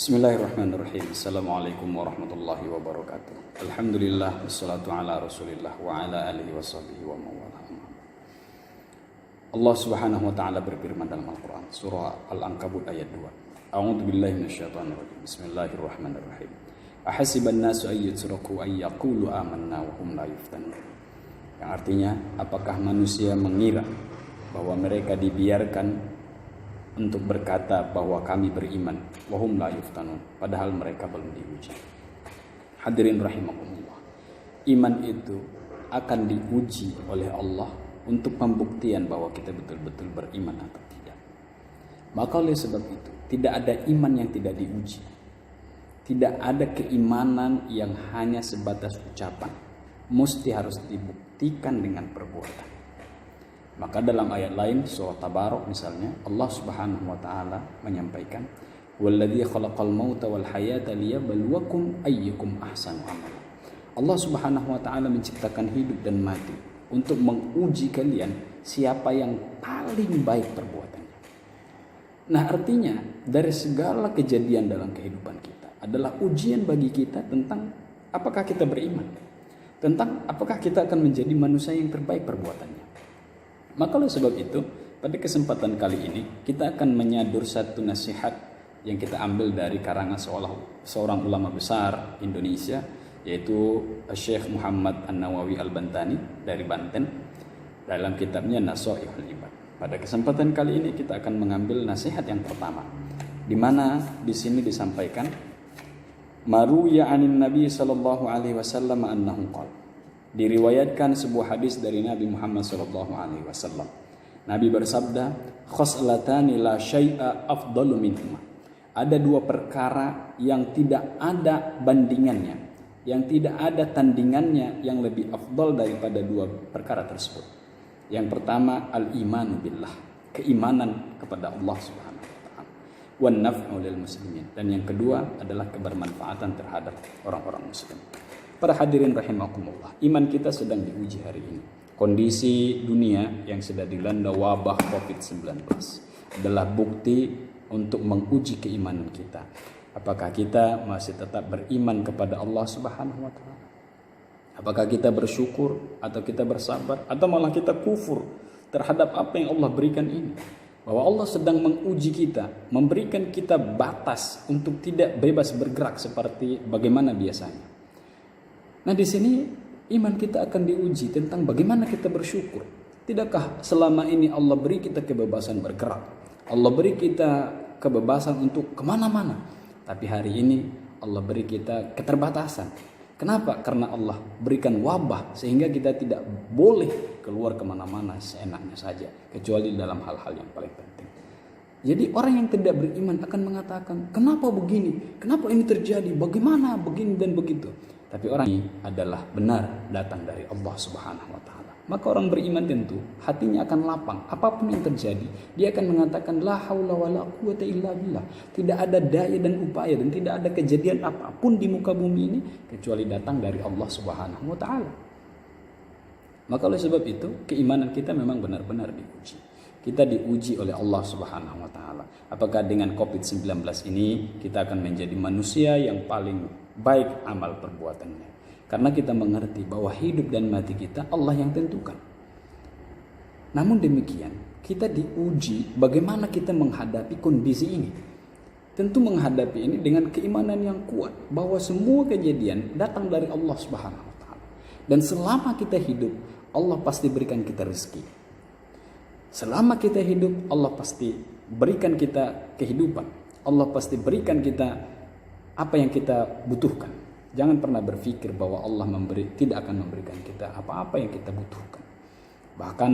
Bismillahirrahmanirrahim. Assalamualaikum warahmatullahi wabarakatuh. Alhamdulillah wassalatu ala Rasulillah wa ala alihi washabihi wa mawalah. Allah Subhanahu wa taala berfirman dalam Al-Qur'an surah Al-Ankabut ayat 2. A'udzu billahi minasyaitonir rajim. Bismillahirrahmanirrahim. Ahasiban nasu ay yutraku ay yaqulu amanna wa hum la yuftanun. Yang artinya, apakah manusia mengira bahwa mereka dibiarkan untuk berkata bahwa kami beriman, wahum la yuftanun, padahal mereka belum diuji. Hadirin rahimakumullah, iman itu akan diuji oleh Allah untuk pembuktian bahwa kita betul-betul beriman atau tidak. Maka oleh sebab itu, tidak ada iman yang tidak diuji. Tidak ada keimanan yang hanya sebatas ucapan, mesti harus dibuktikan dengan perbuatan. Maka dalam ayat lain surah Tabarok misalnya, Allah Subhanahu wa taala menyampaikan, "Walladzi khalaqal mauta wal hayata liyabluwakum ayyukum ahsanu amala." Allah Subhanahu wa taala menciptakan hidup dan mati untuk menguji kalian siapa yang paling baik perbuatannya. Nah, artinya dari segala kejadian dalam kehidupan kita adalah ujian bagi kita tentang apakah kita beriman, tentang apakah kita akan menjadi manusia yang terbaik perbuatannya. Maka oleh sebab itu, pada kesempatan kali ini kita akan menyadur satu nasihat yang kita ambil dari karangan seorang ulama besar Indonesia, yaitu Syekh Muhammad An-Nawawi Al-Bantani dari Banten dalam kitabnya Nasaihul Ibad. Pada kesempatan kali ini kita akan mengambil nasihat yang pertama, di mana di sini disampaikan Maruya anin Nabi sallallahu alaihi wasallam annahu qala. Diriwayatkan sebuah hadis dari Nabi Muhammad sallallahu alaihi wasallam. Nabi bersabda, "Khoslatani la syai'a afdalu minhuma." Ada dua perkara yang tidak ada bandingannya, yang tidak ada tandingannya yang lebih afdal daripada dua perkara tersebut. Yang pertama, al-imanu billah, keimanan kepada Allah Subhanahu wa taala. Wan naf'u lil muslimin, dan yang kedua adalah kebermanfaatan terhadap orang-orang muslim. Para hadirin rahimakumullah, iman kita sedang diuji hari ini. Kondisi dunia yang sedang dilanda wabah COVID-19 adalah bukti untuk menguji keimanan kita. Apakah kita masih tetap beriman kepada Allah Subhanahu wa taala? Apakah kita bersyukur atau kita bersabar atau malah kita kufur terhadap apa yang Allah berikan ini? Bahwa Allah sedang menguji kita, memberikan kita batas untuk tidak bebas bergerak seperti bagaimana biasanya. Nah, di sini iman kita akan diuji tentang bagaimana kita bersyukur. Tidakkah selama ini Allah beri kita kebebasan bergerak, Allah beri kita kebebasan untuk kemana-mana, tapi hari ini Allah beri kita keterbatasan. Kenapa? Karena Allah berikan wabah sehingga kita tidak boleh keluar kemana-mana seenaknya saja, kecuali dalam hal-hal yang paling penting. Jadi orang yang tidak beriman akan mengatakan, kenapa begini? Kenapa ini terjadi? Bagaimana begini dan begitu? Tapi orang ini adalah benar datang dari Allah Subhanahu wa taala. Maka orang beriman tentu hatinya akan lapang. Apapun yang terjadi, dia akan mengatakan la haula wala quwata illa billah. Tidak ada daya dan upaya dan tidak ada kejadian apapun di muka bumi ini kecuali datang dari Allah Subhanahu wa taala. Maka oleh sebab itu, keimanan kita memang benar-benar diuji. Kita diuji oleh Allah Subhanahu wa taala. Apakah dengan COVID-19 ini kita akan menjadi manusia yang paling baik amal perbuatannya? Karena kita mengerti bahwa hidup dan mati kita Allah yang tentukan. Namun demikian, kita diuji bagaimana kita menghadapi kondisi ini. Tentu menghadapi ini dengan keimanan yang kuat bahwa semua kejadian datang dari Allah Subhanahu wa taala. Dan selama kita hidup, Allah pasti berikan kita rezeki. Selama kita hidup, Allah pasti berikan kita kehidupan. Allah pasti berikan kita apa yang kita butuhkan. Jangan pernah berpikir bahwa Allah tidak akan memberikan kita apa-apa yang kita butuhkan. Bahkan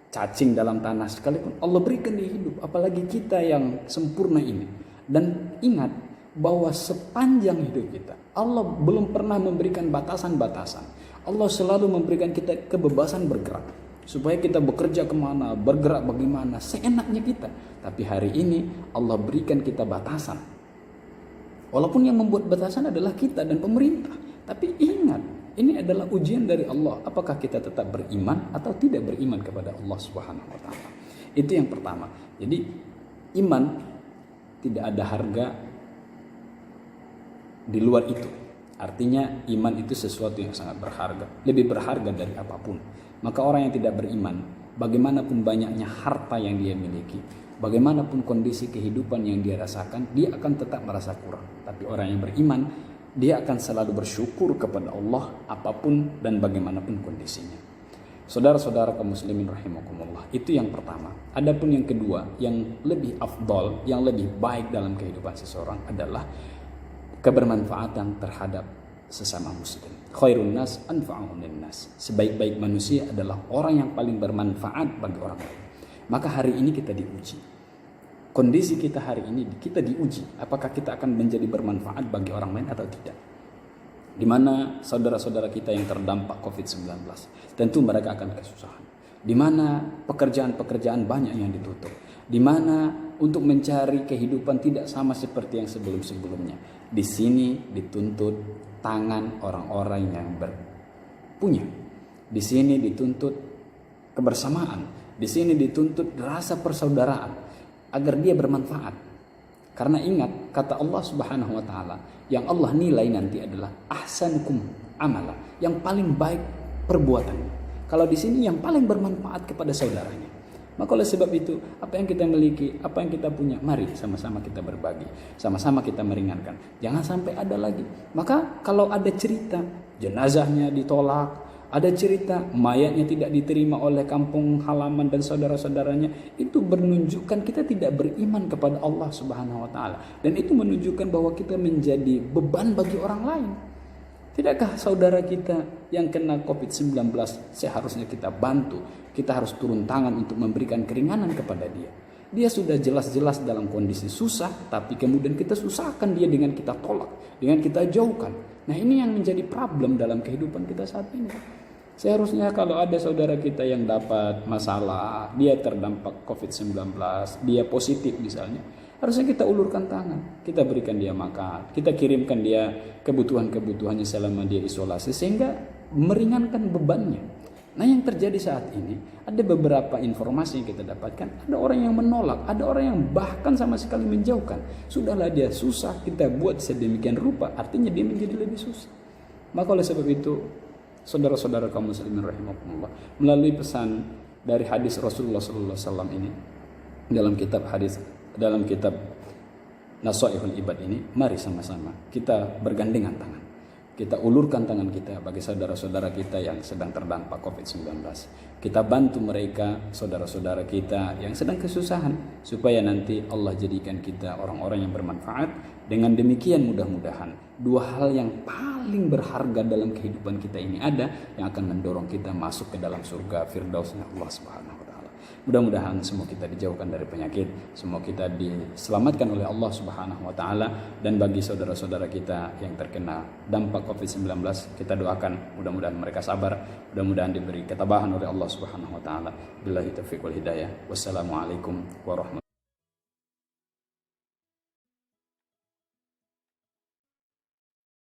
cacing dalam tanah sekalipun Allah berikan di hidup, apalagi kita yang sempurna ini. Dan ingat bahwa sepanjang hidup kita, Allah belum pernah memberikan batasan-batasan. Allah selalu memberikan kita kebebasan bergerak, supaya kita bekerja kemana, bergerak bagaimana, seenaknya kita. Tapi hari ini Allah berikan kita batasan. Walaupun yang membuat batasan adalah kita dan pemerintah. Tapi ingat, ini adalah ujian dari Allah. Apakah kita tetap beriman atau tidak beriman kepada Allah Subhanahu wa taala? Itu yang pertama. Jadi iman tidak ada harga di luar itu. Artinya iman itu sesuatu yang sangat berharga, lebih berharga dari apapun. Maka orang yang tidak beriman, bagaimanapun banyaknya harta yang dia miliki, bagaimanapun kondisi kehidupan yang dia rasakan, dia akan tetap merasa kurang. Tapi orang yang beriman, dia akan selalu bersyukur kepada Allah apapun dan bagaimanapun kondisinya. Saudara-saudara kaum muslimin rahimakumullah, itu yang pertama. Adapun yang kedua, yang lebih afdal, yang lebih baik dalam kehidupan seseorang adalah kebermanfaatan terhadap sesama muslim. Khairun nas anfa'uhum linnas. Sebaik-baik manusia adalah orang yang paling bermanfaat bagi orang lain. Maka hari ini kita diuji. Kondisi kita hari ini kita diuji, apakah kita akan menjadi bermanfaat bagi orang lain atau tidak. Di mana saudara-saudara kita yang terdampak COVID-19, tentu mereka akan kesusahan. Di mana pekerjaan-pekerjaan banyak yang ditutup. Di mana untuk mencari kehidupan tidak sama seperti yang sebelum-sebelumnya. Di sini dituntut tangan orang-orang yang berpunya. Di sini dituntut kebersamaan. Di sini dituntut rasa persaudaraan agar dia bermanfaat. Karena ingat kata Allah Subhanahu wa taala, yang Allah nilai nanti adalah ahsanukum amala, yang paling baik perbuatannya. Kalau di sini yang paling bermanfaat kepada saudaranya. Maka oleh sebab itu, apa yang kita miliki, apa yang kita punya, mari sama-sama kita berbagi, sama-sama kita meringankan. Jangan sampai ada lagi. Maka kalau ada cerita jenazahnya ditolak, ada cerita mayatnya tidak diterima oleh kampung halaman dan saudara-saudaranya, itu menunjukkan kita tidak beriman kepada Allah Subhanahu wa taala, dan itu menunjukkan bahwa kita menjadi beban bagi orang lain. Tidakkah saudara kita yang kena COVID-19 seharusnya kita bantu, kita harus turun tangan untuk memberikan keringanan kepada dia. Dia sudah jelas-jelas dalam kondisi susah, tapi kemudian kita susahkan dia dengan kita tolak, dengan kita jauhkan. Nah, ini yang menjadi problem dalam kehidupan kita saat ini. Seharusnya kalau ada saudara kita yang dapat masalah, dia terdampak COVID-19, dia positif misalnya, harusnya kita ulurkan tangan, kita berikan dia makan, kita kirimkan dia kebutuhan-kebutuhannya selama dia isolasi, sehingga meringankan bebannya. Nah, yang terjadi saat ini, ada beberapa informasi yang kita dapatkan, ada orang yang menolak, ada orang yang bahkan sama sekali menjauhkan. Sudahlah dia susah, kita buat sedemikian rupa, artinya dia menjadi lebih susah. Maka oleh sebab itu, saudara-saudara kaum muslimin rahimakumullah, melalui pesan dari hadis Rasulullah SAW ini, dalam kitab Nasaihul Ibad ini, mari sama-sama kita bergandengan tangan, kita ulurkan tangan kita bagi saudara-saudara kita yang sedang terdampak COVID-19. Kita bantu mereka, saudara-saudara kita yang sedang kesusahan, supaya nanti Allah jadikan kita orang-orang yang bermanfaat. Dengan demikian mudah-mudahan dua hal yang paling berharga dalam kehidupan kita ini ada, yang akan mendorong kita masuk ke dalam surga Firdausnya Allah Subhanahu wa taala. Mudah-mudahan semua kita dijauhkan dari penyakit, semua kita diselamatkan oleh Allah Subhanahu wa taala, dan bagi saudara-saudara kita yang terkena dampak COVID-19, kita doakan mudah-mudahan mereka sabar, mudah-mudahan diberi ketabahan oleh Allah Subhanahu wa taala. Billahi taufiq wal hidayah. Wassalamualaikum warahmatullahi